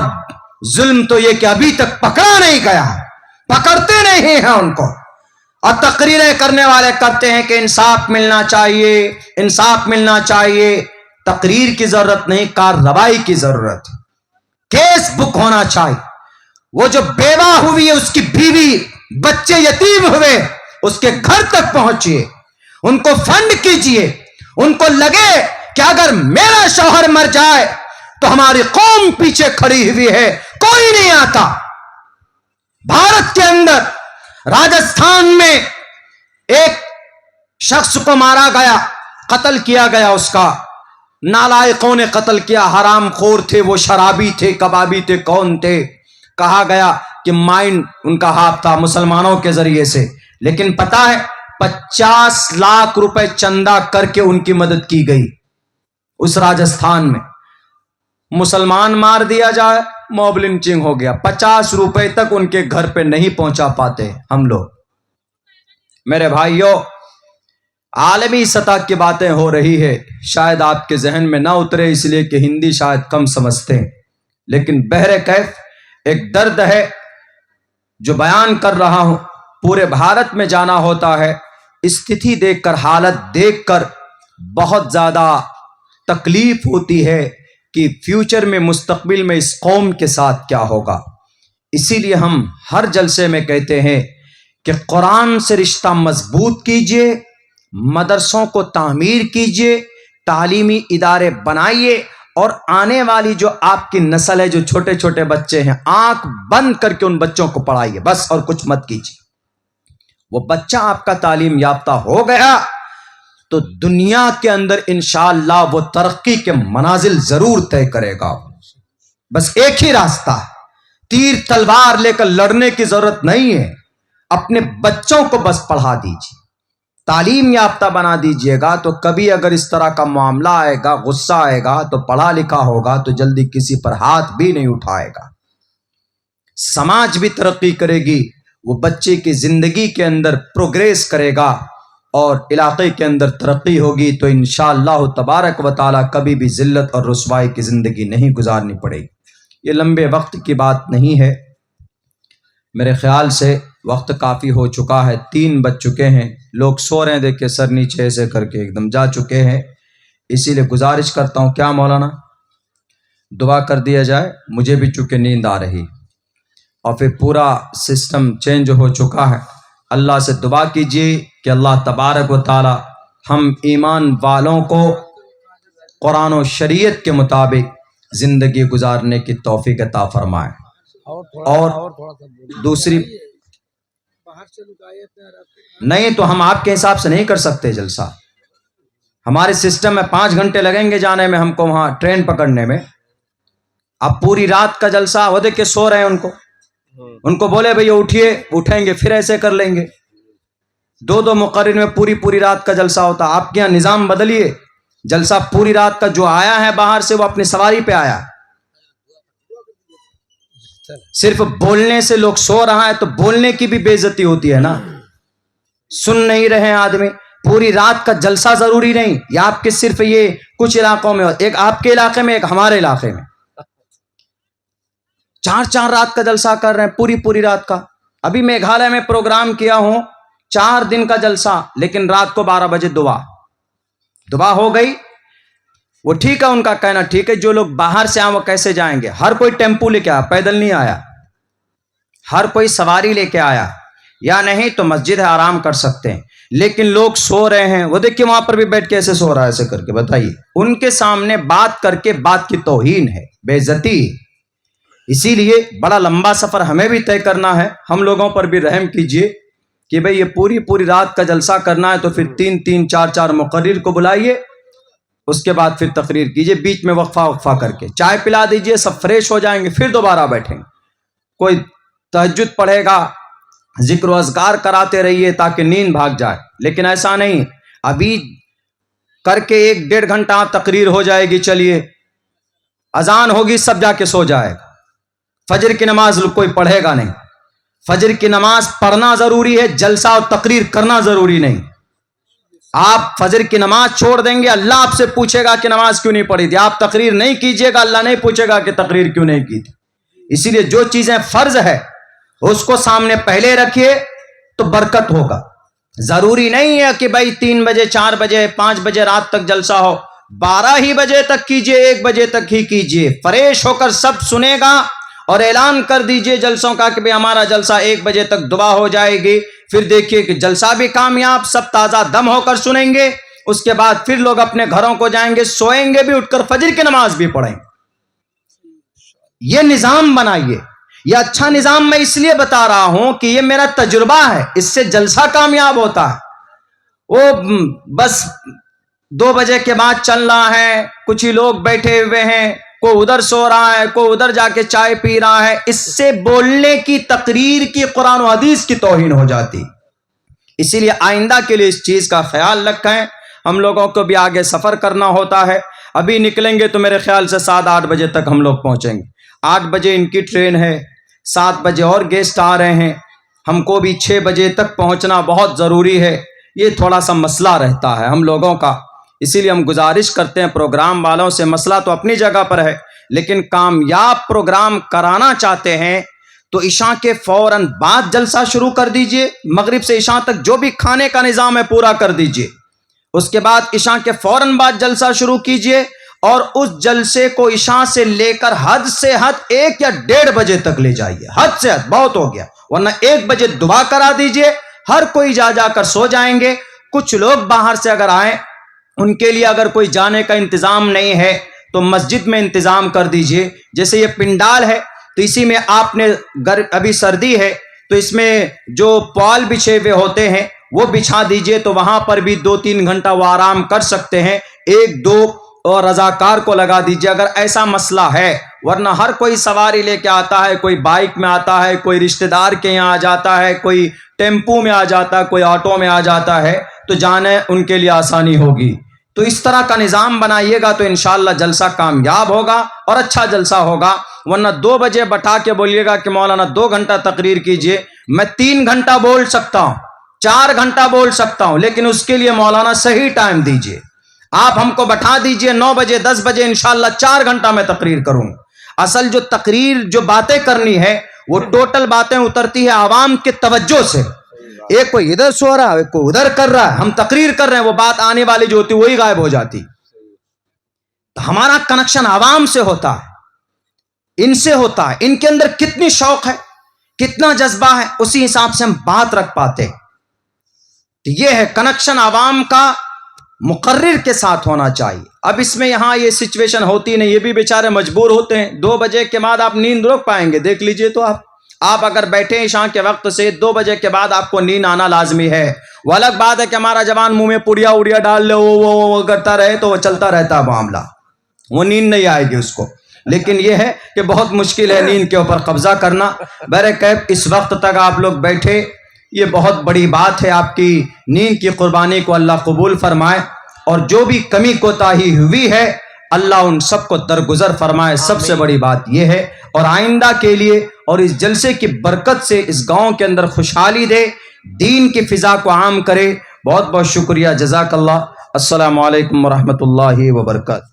ظلم تو یہ کہ ابھی تک پکڑا نہیں گیا, پکڑتے نہیں ہیں ان کو. اور تقریریں کرنے والے کرتے ہیں کہ انصاف ملنا چاہیے, انصاف ملنا چاہیے. تقریر کی ضرورت نہیں, کارروائی کی ضرورت. کیس بک ہونا چاہیے. وہ جو بیوہ ہوئی ہے, اس کی بیوی, بچے یتیم ہوئے, اس کے گھر تک پہنچیے, ان کو فنڈ کیجئے. ان کو لگے کہ اگر میرا شوہر مر جائے تو ہماری قوم پیچھے کھڑی ہوئی ہے, کوئی نہیں آتا. بھارت کے اندر راجستھان میں ایک شخص کو مارا گیا, قتل کیا گیا. اس کا نالائقوں نے قتل کیا, حرام خور تھے, وہ شرابی تھے, کبابی تھے, کون تھے. کہا گیا کہ مائنڈ ان کا ہاتھ تھا مسلمانوں کے ذریعے سے, لیکن پتا ہے 50 لاکھ روپے چندہ کر کے ان کی مدد کی گئی. اس راجستھان میں مسلمان مار دیا جائے, موب لنچنگ ہو گیا, 50 روپے تک ان کے گھر پہ نہیں پہنچا پاتے ہم لوگ. میرے بھائیوں, عالمی سطح کی باتیں ہو رہی ہے, شاید آپ کے ذہن میں نہ اترے اس لیے کہ ہندی شاید کم سمجھتے ہیں, لیکن بہر کیف ایک درد ہے جو بیان کر رہا ہوں. پورے بھارت میں جانا ہوتا ہے, استھتی دیکھ کر, حالت دیکھ کر بہت زیادہ تکلیف ہوتی ہے کہ فیوچر میں, مستقبل میں اس قوم کے ساتھ کیا ہوگا. اسی لیے ہم ہر جلسے میں کہتے ہیں کہ قرآن سے رشتہ مضبوط کیجئے, مدرسوں کو تعمیر کیجئے, تعلیمی ادارے بنائیے, اور آنے والی جو آپ کی نسل ہے, جو چھوٹے چھوٹے بچے ہیں, آنکھ بند کر کے ان بچوں کو پڑھائیے بس, اور کچھ مت کیجیے. وہ بچہ آپ کا تعلیم یافتہ ہو گیا تو دنیا کے اندر انشاءاللہ وہ ترقی کے منازل ضرور طے کرے گا. بس ایک ہی راستہ ہے, تیر تلوار لے کر لڑنے کی ضرورت نہیں ہے. اپنے بچوں کو بس پڑھا دیجیے, تعلیم یافتہ بنا دیجیے گا, تو کبھی اگر اس طرح کا معاملہ آئے گا, غصہ آئے گا, تو پڑھا لکھا ہوگا تو جلدی کسی پر ہاتھ بھی نہیں اٹھائے گا. سماج بھی ترقی کرے گی, وہ بچے کی زندگی کے اندر پروگریس کرے گا, اور علاقے کے اندر ترقی ہوگی, تو انشاءاللہ تبارک و تعالی کبھی بھی ذلت اور رسوائی کی زندگی نہیں گزارنی پڑے گی. یہ لمبے وقت کی بات نہیں ہے, میرے خیال سے وقت کافی ہو چکا ہے, 3 بج چکے ہیں, لوگ سو رہے ہیں, دیکھ کے سر نیچے ایسے کر کے ایک دم جا چکے ہیں. اسی لیے گزارش کرتا ہوں, کیا مولانا دعا کر دیا جائے, مجھے بھی چونکہ نیند آ رہی, اور پھر پورا سسٹم چینج ہو چکا ہے. اللہ سے دعا کیجیے کہ اللہ تبارک و تعالی ہم ایمان والوں کو قرآن و شریعت کے مطابق زندگی گزارنے کی توفیق عطا فرمائے. اور دوسری نہیں تو ہم آپ کے حساب سے نہیں کر سکتے جلسہ. ہمارے سسٹم میں 5 گھنٹے لگیں گے جانے میں ہم کو, وہاں ٹرین پکڑنے میں. اب پوری رات کا جلسہ, وہ دیکھ کے سو رہے ہیں ان کو, ان کو بولے بھئی اٹھیے، اٹھیں گے پھر ایسے کر لیں گے. 2 مقرر میں پوری رات کا جلسہ ہوتا. آپ کے یہاں نظام بدلیے، جلسہ پوری رات کا جو آیا ہے باہر سے وہ اپنی سواری پہ آیا. صرف بولنے سے لوگ سو رہا ہے تو بولنے کی بھی بے عزتی ہوتی ہے نا. سن نہیں رہے آدمی. پوری رات کا جلسہ ضروری نہیں، یا آپ کے صرف یہ کچھ علاقوں میں، ایک آپ کے علاقے میں ایک ہمارے علاقے میں 4 رات کا جلسہ کر رہے ہیں، پوری رات کا. ابھی میگھالیہ میں پروگرام کیا ہوں 4 دن کا جلسہ، لیکن رات کو 12 بجے دعا ہو گئی. وہ ٹھیک ہے، ان کا کہنا ٹھیک ہے. جو لوگ باہر سے آئے وہ کیسے جائیں گے؟ ہر کوئی ٹیمپو لے کے آیا، پیدل نہیں آیا. ہر کوئی سواری لے کے آیا، یا نہیں تو مسجد ہے، آرام کر سکتے ہیں. لیکن لوگ سو رہے ہیں، وہ دیکھیں وہاں پر بھی بیٹھ کے ایسے سو رہا ہے، ایسے کر کے. بتائیے، ان کے سامنے بات کر کے بات کی توہین ہے، بے عزتی. اسی لیے بڑا لمبا سفر ہمیں بھی طے کرنا ہے. ہم لوگوں پر بھی رحم کیجئے کہ بھئی یہ پوری رات کا جلسہ کرنا ہے تو پھر 3 4 مقرر کو بلائیے، اس کے بعد پھر تقریر کیجئے. بیچ میں وقفہ کر کے چائے پلا دیجئے، سب فریش ہو جائیں گے، پھر دوبارہ بیٹھیں گے. کوئی تہجد پڑھے گا، ذکر و اذکار کراتے رہیے تاکہ نیند بھاگ جائے. لیکن ایسا نہیں، ابھی کر کے 1 1.5 گھنٹہ تقریر ہو جائے گی، چلیے اذان ہوگی سب جا کے سو جائے گا. فجر کی نماز کوئی پڑھے گا نہیں. فجر کی نماز پڑھنا ضروری ہے، جلسہ اور تقریر کرنا ضروری نہیں. آپ فجر کی نماز چھوڑ دیں گے، اللہ آپ سے پوچھے گا کہ نماز کیوں نہیں پڑھی تھی. آپ تقریر نہیں کیجیے گا، اللہ نہیں پوچھے گا کہ تقریر کیوں نہیں کی تھی. اسی لیے جو چیزیں فرض ہے اس کو سامنے پہلے رکھیے تو برکت ہوگا. ضروری نہیں ہے کہ بھائی 3 بجے 4 بجے 5 بجے رات تک جلسہ ہو. 12 ہی بجے تک کیجیے، 1 بجے تک ہی کیجیے. فریش ہو کر سب سنے گا اور اعلان کر دیجئے جلسوں کا کہ بھئی ہمارا جلسہ 1 بجے تک دعا ہو جائے گی. پھر دیکھیے کہ جلسہ بھی کامیاب، سب تازہ دم ہو کر سنیں گے. اس کے بعد پھر لوگ اپنے گھروں کو جائیں گے، سوئیں گے بھی، اٹھ کر فجر کی نماز بھی پڑھیں گے. یہ نظام بنائیے. یہ اچھا نظام میں اس لیے بتا رہا ہوں کہ یہ میرا تجربہ ہے، اس سے جلسہ کامیاب ہوتا ہے. وہ بس 2 بجے کے بعد چل رہا ہے، کچھ ہی لوگ بیٹھے ہوئے ہیں، کوئی ادھر سو رہا ہے، کوئی ادھر جا کے چائے پی رہا ہے. اس سے بولنے کی، تقریر کی، قرآن و حدیث کی توہین ہو جاتی. اسی لیے آئندہ کے لیے اس چیز کا خیال رکھیں. ہم لوگوں کو بھی آگے سفر کرنا ہوتا ہے. ابھی نکلیں گے تو میرے خیال سے 7 8 بجے تک ہم لوگ پہنچیں گے. 8 بجے ان کی ٹرین ہے، 7 بجے اور گیسٹ آ رہے ہیں. ہم کو بھی 6 بجے تک پہنچنا بہت ضروری ہے. یہ تھوڑا سا مسئلہ رہتا ہے ہم لوگوں کا. اسی لیے ہم گزارش کرتے ہیں پروگرام والوں سے، مسئلہ تو اپنی جگہ پر ہے لیکن کامیاب پروگرام کرانا چاہتے ہیں تو عشاء کے فوراً بعد جلسہ شروع کر دیجئے. مغرب سے عشاء تک جو بھی کھانے کا نظام ہے پورا کر دیجئے. اس کے بعد عشاء کے فوراً بعد جلسہ شروع کیجئے، اور اس جلسے کو عشاء سے لے کر حد سے حد 1 یا 1.5 بجے تک لے جائیے. حد سے حد بہت ہو گیا، ورنہ 1 بجے دعا کرا دیجئے. ہر کوئی جا کر سو جائیں گے. کچھ لوگ باہر سے اگر آئیں، ان کے لیے اگر کوئی جانے کا انتظام نہیں ہے تو مسجد میں انتظام کر دیجئے. جیسے یہ پنڈال ہے تو اسی میں آپ نے ابھی سردی ہے تو اس میں جو پال بچھے ہوئے ہوتے ہیں وہ بچھا دیجئے، تو وہاں پر بھی 2 3 گھنٹہ وہ آرام کر سکتے ہیں. 1 2 اور رضاکار کو لگا دیجئے اگر ایسا مسئلہ ہے. ورنہ ہر کوئی سواری لے کے آتا ہے، کوئی بائک میں آتا ہے، کوئی رشتہ دار کے یہاں آ جاتا ہے، کوئی ٹیمپو میں آ جاتا ہے، کوئی آٹو میں آ جاتا ہے، تو جانے ان کے لیے آسانی ہوگی. تو اس طرح کا نظام بنائیے گا تو انشاءاللہ جلسہ کامیاب ہوگا اور اچھا جلسہ ہوگا. ورنہ 2 بجے بٹھا کے بولیے گا کہ مولانا 2 گھنٹہ تقریر کیجئے. میں 3 گھنٹہ بول سکتا ہوں، 4 گھنٹہ بول سکتا ہوں، لیکن اس کے لیے مولانا صحیح ٹائم دیجئے. آپ ہم کو بٹھا دیجئے 9 بجے 10 بجے، انشاءاللہ 4 گھنٹہ میں تقریر کروں. اصل جو تقریر جو باتیں کرنی ہے وہ ٹوٹل باتیں اترتی ہے عوام کے توجہ سے. ایک کوئی ادھر سو رہا ہے، ایک کوئی ادھر کر رہا ہے، ہم تقریر کر رہے ہیں، وہ بات آنے والی جو ہوتی وہی غائب ہو جاتی. ہمارا کنیکشن عوام سے ہوتا ہے، ان سے ہوتا ہے. ان کے اندر کتنی شوق ہے، کتنا جذبہ ہے، اسی حساب سے ہم بات رکھ پاتے. تو یہ ہے کنیکشن عوام کا مقرر کے ساتھ ہونا چاہیے. اب اس میں یہاں یہ سچویشن ہوتی نہیں، یہ بھی بیچارے مجبور ہوتے ہیں. 2 بجے کے بعد آپ نیند روک پائیں گے؟ دیکھ لیجئے تو آپ اگر بیٹھے عشاء کے وقت سے 2 بجے کے بعد آپ کو نیند آنا لازمی ہے. وہ الگ بات ہے کہ ہمارا جوان منہ میں پڑیا اڑیا ڈال لے، وہ کرتا رہے تو وہ چلتا رہتا ہے معاملہ، وہ نیند نہیں آئے گی اس کو. لیکن یہ ہے کہ بہت مشکل ہے نیند کے اوپر قبضہ کرنا. بہرکیف اس وقت تک آپ لوگ بیٹھے، یہ بہت بڑی بات ہے. آپ کی نیند کی قربانی کو اللہ قبول فرمائے، اور جو بھی کمی کوتاہی ہوئی ہے اللہ ان سب کو درگزر فرمائے. سب سے بڑی بات یہ ہے، اور آئندہ کے لیے اور اس جلسے کی برکت سے اس گاؤں کے اندر خوشحالی دے، دین کی فضا کو عام کرے. بہت بہت شکریہ، جزاک اللہ. السلام علیکم ورحمۃ اللہ وبرکاتہ.